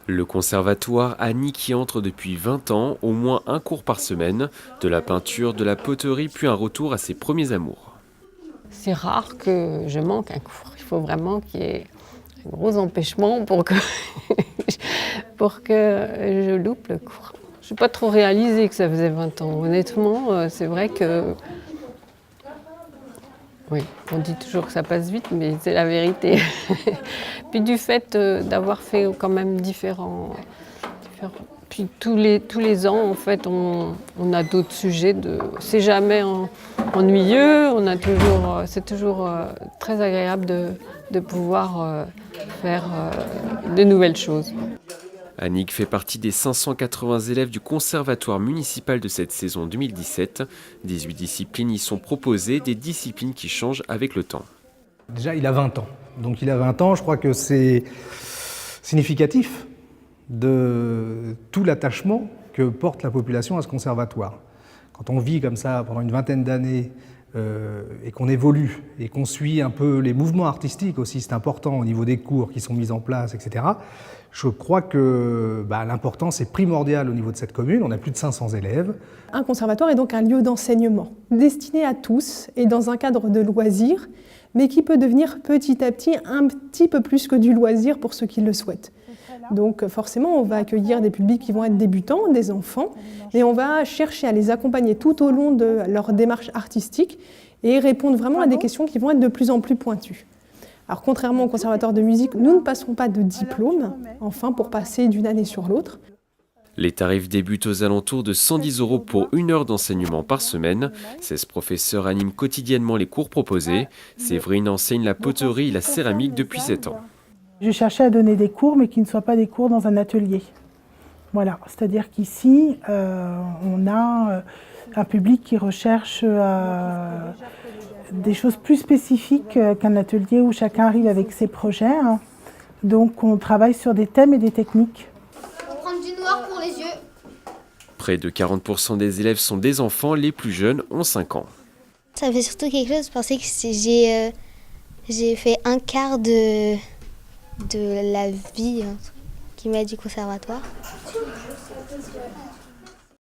Le conservatoire Annick y entre depuis 20 ans, au moins un cours par semaine, de la peinture, de la poterie, puis un retour à ses premiers amours. C'est rare que je manque un cours. Il faut vraiment qu'il y ait un gros empêchement pour que, pour que je loupe le cours. Je n'ai pas trop réalisé que ça faisait 20 ans. Honnêtement, c'est vrai que... Oui, on dit toujours que ça passe vite, mais c'est la vérité. Puis du fait d'avoir fait quand même différents... Puis tous les ans, en fait, on a d'autres sujets. C'est jamais ennuyeux, c'est toujours très agréable de pouvoir faire de nouvelles choses. Annick fait partie des 580 élèves du conservatoire municipal de cette saison 2017. 18 disciplines y sont proposées, des disciplines qui changent avec le temps. Déjà, il a 20 ans. Donc il a 20 ans, je crois que c'est significatif de tout l'attachement que porte la population à ce conservatoire. Quand on vit comme ça pendant une vingtaine d'années et qu'on évolue et qu'on suit un peu les mouvements artistiques aussi, c'est important au niveau des cours qui sont mis en place, etc. Je crois que l'importance est primordiale au niveau de cette commune. On a plus de 500 élèves. Un conservatoire est donc un lieu d'enseignement destiné à tous et dans un cadre de loisirs, mais qui peut devenir petit à petit un petit peu plus que du loisir pour ceux qui le souhaitent. Donc forcément, on va accueillir des publics qui vont être débutants, des enfants, et on va chercher à les accompagner tout au long de leur démarche artistique et répondre vraiment à des questions qui vont être de plus en plus pointues. Alors contrairement au conservatoire de musique, nous ne passerons pas de diplôme, enfin pour passer d'une année sur l'autre. Les tarifs débutent aux alentours de 110 € pour 1 heure d'enseignement par semaine. 16 professeurs animent quotidiennement les cours proposés. Séverine enseigne la poterie et la céramique depuis 7 ans. Je cherchais à donner des cours, mais qui ne soient pas des cours dans un atelier. Voilà, c'est-à-dire qu'ici, on a un public qui recherche des choses plus spécifiques qu'un atelier où chacun arrive avec ses projets. Donc on travaille sur des thèmes et des techniques. Prendre du noir pour les yeux. Près de 40% des élèves sont des enfants, les plus jeunes ont 5 ans. Ça fait surtout quelque chose parce que j'ai fait un quart de la vie qui m'a du conservatoire.